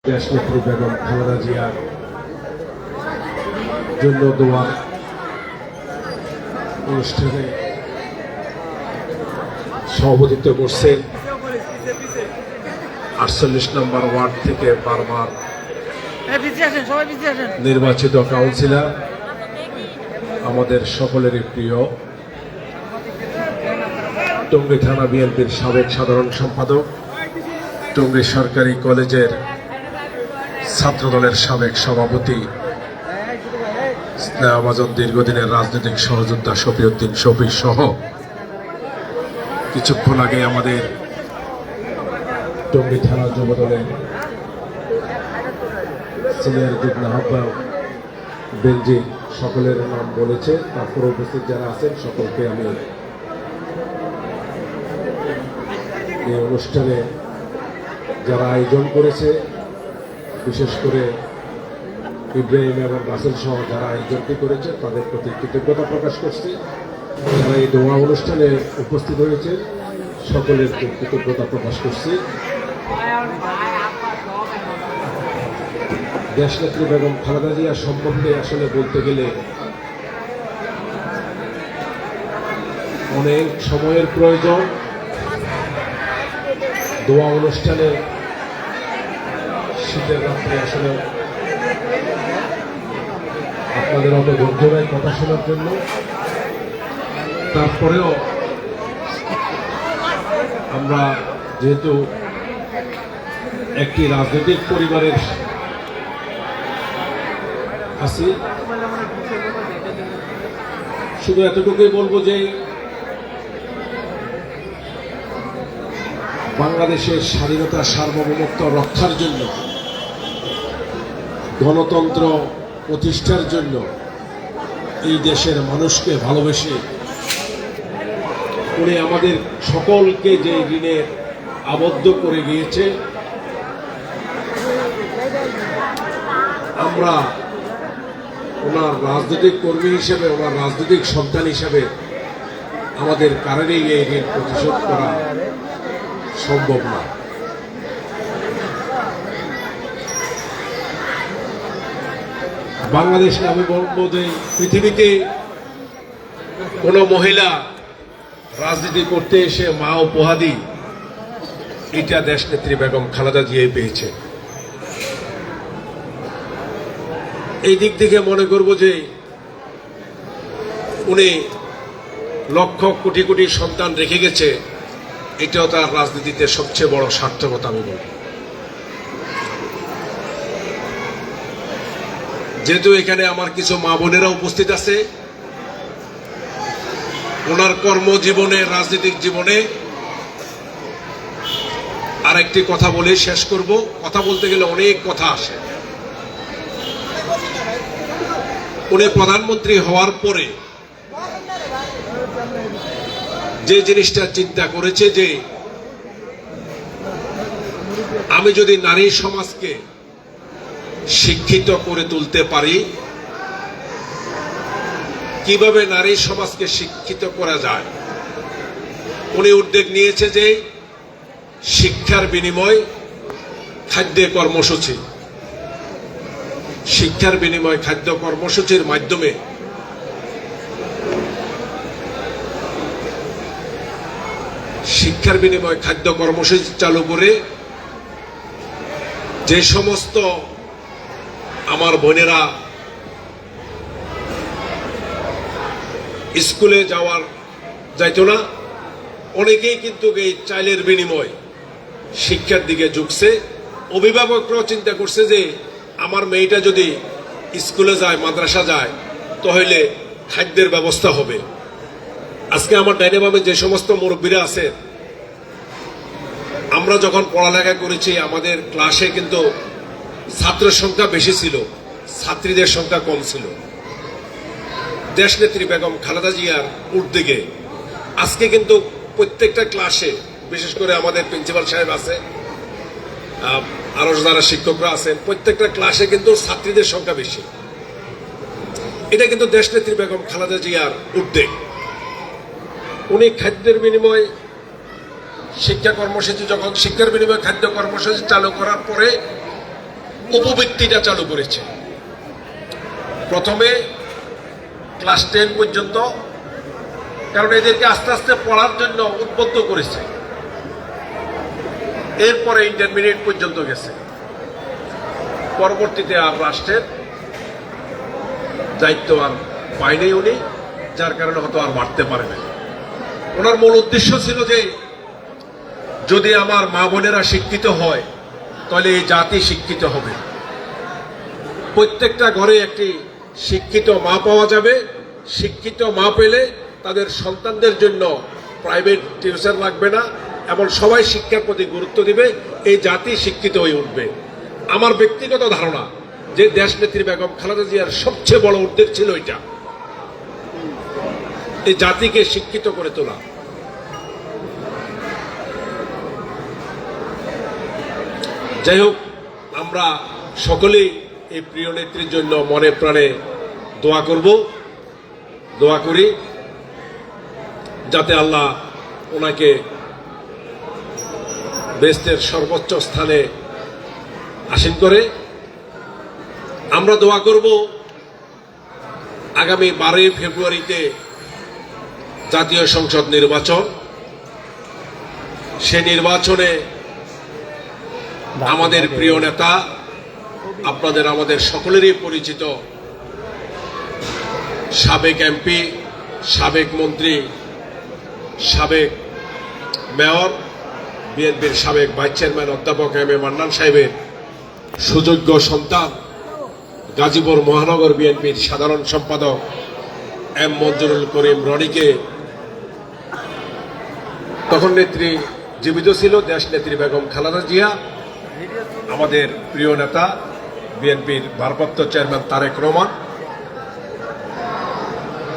দেশনেত্রী বেগম খালেদা জিয়ার জন্য দোয়া অনুষ্ঠানে সভাপতিত্ব করছেন 48 নম্বর ওয়ার্ড থেকে বারবার নির্বাচিত কাউন্সিলর, আমাদের সকলেরই প্রিয় টঙ্গী থানা বিএনপির সাবেক সাধারণ সম্পাদক, টঙ্গী সরকারি কলেজের ছাত্রদলের সাবেক সভাপতি, স্নেহভাজন দীর্ঘদিনের রাজনৈতিক সহযোদ্ধা শফিউদ্দিন শফি সহ কিছুক্ষণ আগে আমাদের টঙ্গী থানা যুবদলের সিনিয়র যুগ্ম আহ্বায়ক বেনজি সকলের নাম বলেছে। তারপর উপস্থিত যারা আছেন সকলকে আমি এই অনুষ্ঠানে যারা আয়োজন করেছে, বিশেষ করে ইব্রাহিম এবং রাসেল সহ যারা আয়োজনটি করেছে তাদের প্রতি কৃতজ্ঞতা প্রকাশ করছি। যারা এই দোয়া অনুষ্ঠানে উপস্থিত হয়েছে সকলের কৃতজ্ঞতা প্রকাশ করছি। দেশনেত্রী বেগম খালেদা জিয়া সম্বন্ধে আসলে বলতে গেলে অনেক সময়ের প্রয়োজন। দোয়া অনুষ্ঠানে শীতের রাত্রে আসলে আপনাদের অত ধৈর্য নাই কথা শোনার জন্য। তারপরেও আমরা যেহেতু একটি রাজনৈতিক পরিবারের আছি, শুধু এতটুকুই বলবো যে বাংলাদেশের স্বাধীনতা সার্বভৌমত্ব রক্ষার জন্য, গণতন্ত্র প্রতিষ্ঠার জন্য এই দেশের মানুষকে ভালোবেসে উনি আমাদের সকলকে যে ঋণে আবদ্ধ করে গিয়েছে, আমরা ওনার রাজনৈতিক কর্মী হিসেবে, ওনার রাজনৈতিক সন্তান হিসেবে আমাদের কারণেই এই ঋণ প্রতিশোধ করা সম্ভব না। বাংলাদেশে আমি বলবো যে পৃথিবীতে কোনো মহিলা রাজনীতি করতে এসে মা উপহাদি এটা দেশনেত্রী বেগম খালেদা জিয়াই পেয়েছে। এই দিক থেকে মনে করব যে উনি লক্ষ কোটি কোটি সন্তান রেখে গেছে, এটাও তার রাজনীতিতে সবচেয়ে বড় সার্থকতা আমি বলব। যেহেতু এখানে আমার কিছু মা বোনেরা উপস্থিত আছে, ওনার কর্মজীবনে, রাজনৈতিক জীবনে আরেকটি কথা বলে শেষ করব। কথা বলতে গেলে অনেক কথা আসে। উনি প্রধানমন্ত্রী হওয়ার পরে যে জিনিসটা চিন্তা করেছে যে আমি যদি নারী সমাজকে শিক্ষিত করে তুলতে পারি, কিভাবে নারী সমাজকে শিক্ষিত করা যায়, উনি উদ্যোগ নিয়েছে যে শিক্ষার বিনিময় খাদ্য কর্মসূচি। শিক্ষার বিনিময় খাদ্য কর্মসূচির মাধ্যমে শিক্ষার বিনিময় খাদ্য কর্মসূচি চালু করে যে সমস্ত আমার বোনেরা স্কুলে যাইতো না, অনেকেই কিন্তু এই চাইলের বিনিময় শিক্ষার দিকে ঝুঁকছে। অভিভাবকরাও চিন্তা করছে যে আমার মেয়েটা যদি স্কুলে যায়, মাদ্রাসা যায়, তাহলে খাদ্যের ব্যবস্থা হবে। আজকে আমার ডাইনে বামে যে সমস্ত মুরব্বীরা আছে, আমরা যখন পড়ালেখা করেছি আমাদের ক্লাসে কিন্তু ছাত্রের সংখ্যা বেশি ছিল, ছাত্রীদের সংখ্যা কম ছিল। দেশনেত্রী বেগম খালেদা জিয়ার উদ্যোগে আজকে কিন্তু প্রত্যেকটা ক্লাসে, বিশেষ করে আমাদের প্রিন্সিপাল সাহেব আছে, আরো যারা শিক্ষকরা আছেন, প্রত্যেকটা ক্লাসে কিন্তু ছাত্রীদের সংখ্যা বেশি। এটা কিন্তু দেশনেত্রী বেগম খালেদা জিয়ার উদ্যোগ। উনি খাদ্যের বিনিময় শিক্ষা কর্মসূচি, যখন শিক্ষার বিনিময়ে খাদ্য কর্মসূচি চালু করার পরে উপবৃত্তিটা চালু করেছে। প্রথমে ক্লাস 10 পর্যন্ত, কারণ এদেরকে আস্তে আস্তে পড়ার জন্য উদ্বুদ্ধ করেছে। এরপরে ইন্টারমিডিয়েট পর্যন্ত গেছে। পরবর্তীতে আর রাষ্ট্রের দায়িত্ব আর পায়নি উনি, যার কারণে হয়তো আর বাড়তে পারে না। ওনার মূল উদ্দেশ্য ছিল যে যদি আমার মা বোনেরা শিক্ষিত হয় তাহলে এই জাতি শিক্ষিত হবে। প্রত্যেকটা ঘরে একটি শিক্ষিত মা পাওয়া যাবে। শিক্ষিত মা পেলে তাদের সন্তানদের জন্য প্রাইভেট টিউশন লাগবে না এবং সবাই শিক্ষার প্রতি গুরুত্ব দিবে। এই জাতি শিক্ষিত হয়ে উঠবে। আমার ব্যক্তিগত ধারণা যে দেশনেত্রী বেগম খালেদা জিয়ার সবচেয়ে বড় উদ্যোগ ছিল এটা, এই জাতিকে শিক্ষিত করে তোলা। যাই হোক, আমরা সকলেই এই প্রিয় নেত্রীর জন্য মনে প্রাণে দোয়া করব, দোয়া করি যাতে আল্লাহ ওনাকে বেহেশতের সর্বোচ্চ স্থানে আসীন করে। আমরা দোয়া করব আগামী 12 ফেব্রুয়ারিতে জাতীয় সংসদ নির্বাচন, সে নির্বাচনে আমাদের প্রিয় নেতা, আপনাদের আমাদের সকলেরই পরিচিত সাবেক এমপি, সাবেক মন্ত্রী, সাবেক মেয়র, বিএনপির সাবেক ভাইস চেয়ারম্যান অধ্যাপক এম এ মান্নান সাহেবের সুযোগ্য সন্তান, গাজীপুর মহানগর বিএনপির সাধারণ সম্পাদক এম মঞ্জুরুল করিম রনিকে, তখন নেত্রী জীবিত ছিল দেশনেত্রী বেগম খালেদা জিয়া, আমাদের প্রিয় নেতা বিএনপির ভারপ্রাপ্ত চেয়ারম্যান তারেক রহমান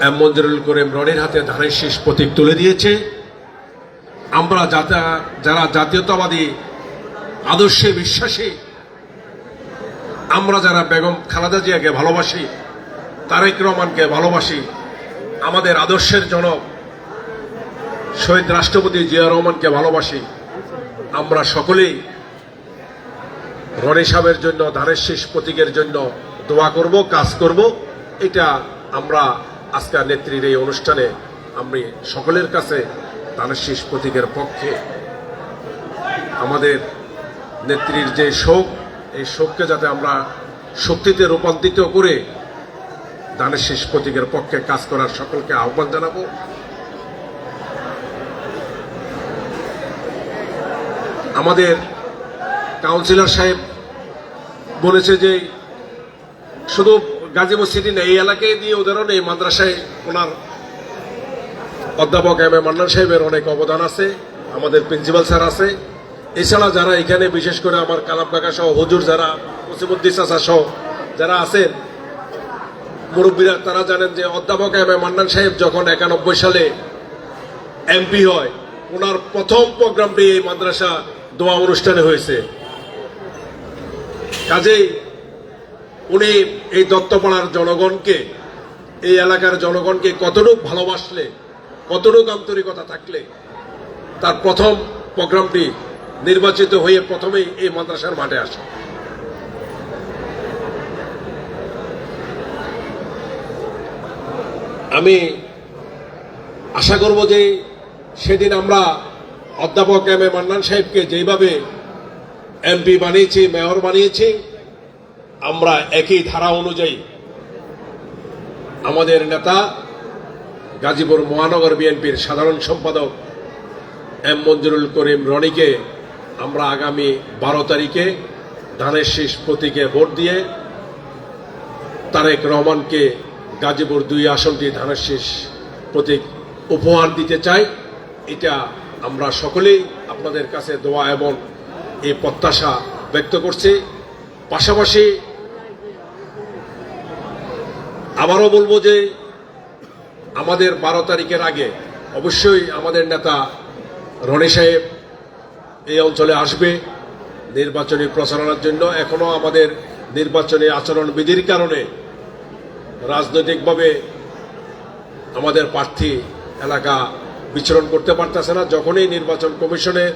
এম মঞ্জুরুল করিম রনির হাতে ধানের শীষ প্রতীক তুলে দিয়েছে। আমরা যারা জাতীয়তাবাদী আদর্শে বিশ্বাসী, আমরা যারা বেগম খালেদা জিয়াকে ভালোবাসি, তারেক রহমানকে ভালোবাসি, আমাদের আদর্শের জনক শহীদ রাষ্ট্রপতি জিয়া রহমানকে ভালোবাসি, আমরা সকলেই রনি সাহেবের জন্য ধানের শীষ প্রতীকের জন্য দোয়া করব, কাজ করব। এটা আমরা আজকের নেত্রীর এই অনুষ্ঠানে আমি সকলের কাছে ধানের শীষ প্রতীকের পক্ষে, আমাদের নেত্রীর যে শোক, এই শোককে যাতে আমরা শক্তিতে রূপান্তরিত করে ধানের শীষ প্রতীকের পক্ষে কাজ করার সকলকে আহ্বান জানাবো। আমাদের কাউন্সিলর সাহেব বলেছে যে শুধু গাজীপুর সিটি না, এই এলাকায় দিয়ে উদাহরণ, এই মাদ্রাসায় ওনার অধ্যাপক এম এ মান্নান সাহেবের অনেক অবদান আছে, আমাদের প্রিন্সিপাল স্যার আছে। এছাড়া যারা এখানে বিশেষ করে আমার কালাম কাকা সহ হুজুর, যারা মুসিমুদ্দিন চাচা সহ যারা আছেন মুরব্বীরা, তারা জানেন যে অধ্যাপক এম এ মান্নান সাহেব যখন 91 সালে এমপি হয়, ওনার প্রথম প্রোগ্রামটি এই মাদ্রাসা দোয়া অনুষ্ঠানে হয়েছে। কাজেই উনি এই দত্তপাড়ার জনগণকে, এই এলাকার জনগণকে কতটুকু ভালোবাসলে, কতটুকু আন্তরিকতা থাকলে তার প্রথম প্রোগ্রামটি নির্বাচিত হয়ে প্রথমেই এই মাদ্রাসার মাঠে আসে। আমি আশা করব যে সেদিন আমরা অধ্যাপক এম এ মান্নান সাহেবকে যেভাবে এমপি বানিয়েছি, মেয়র বানিয়েছি, আমরা একই ধারা অনুযায়ী আমাদের নেতা গাজীপুর মহানগর বিএনপির সাধারণ সম্পাদক এম মঞ্জুরুল করিম রনিকে আমরা আগামী 12 তারিখে ধানের শীষ প্রতীকে ভোট দিয়ে তারেক রহমানকে গাজীপুর 2 আসনটি ধানের শীষ প্রতীক উপহার দিতে চাই। এটা আমরা সকলেই আপনাদের কাছে দোয়া এবং এই প্রত্যাশা ব্যক্ত করছি। পাশাপাশি আবারও বলবো যে আমাদের 12 তারিখের আগে অবশ্যই আমাদের নেতা রনি সাহেব এই অঞ্চলে আসবে নির্বাচনী প্রচারণার জন্য। এখনো আমাদের নির্বাচনী আচরণ বিধির কারণে রাজনৈতিকভাবে আমাদের প্রার্থী এলাকা বিচরণ করতে পারতেছে না। যখনই নির্বাচন কমিশনে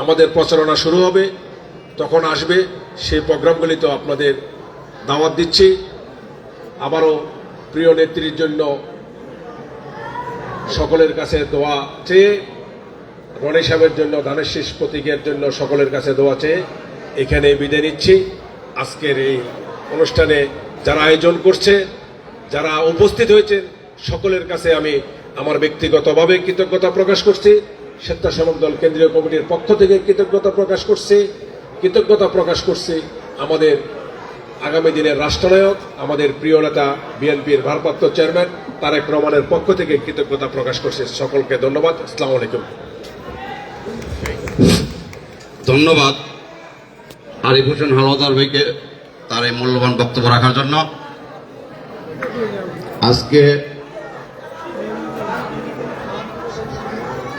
আমাদের প্রচারণা শুরু হবে, তখন আসবে, সেই প্রোগ্রামগুলি তো আপনাদের দাওয়াত দিচ্ছি। আবারও প্রিয় নেত্রীর জন্য সকলের কাছে দোয়া চেয়ে, রনি সাহেবের জন্য, ধানের শীষ প্রতীকের জন্য সকলের কাছে দোয়া চেয়ে এখানে বিদায় নিচ্ছি। আজকের এই অনুষ্ঠানে যারা আয়োজন করছে, যারা উপস্থিত হয়েছে, সকলের কাছে আমি আমার ব্যক্তিগতভাবে কৃতজ্ঞতা প্রকাশ করছি। স্বেচ্ছাসেবক দল কেন্দ্রীয় কমিটির পক্ষ থেকে কৃতজ্ঞতা প্রকাশ করছি আমাদের আগামী দিনের রাষ্ট্রনায়ক, আমাদের প্রিয় নেতা বিএনপির ভারপ্রাপ্ত চেয়ারম্যান তারেক রহমানের পক্ষ থেকে কৃতজ্ঞতা প্রকাশ করছি। সকলকে ধন্যবাদ। আসসালামু আলাইকুম। ধন্যবাদ আরিফ হোসেন হাওলাদার ভাইকে তার এই মূল্যবান বক্তব্য রাখার জন্য। আজকে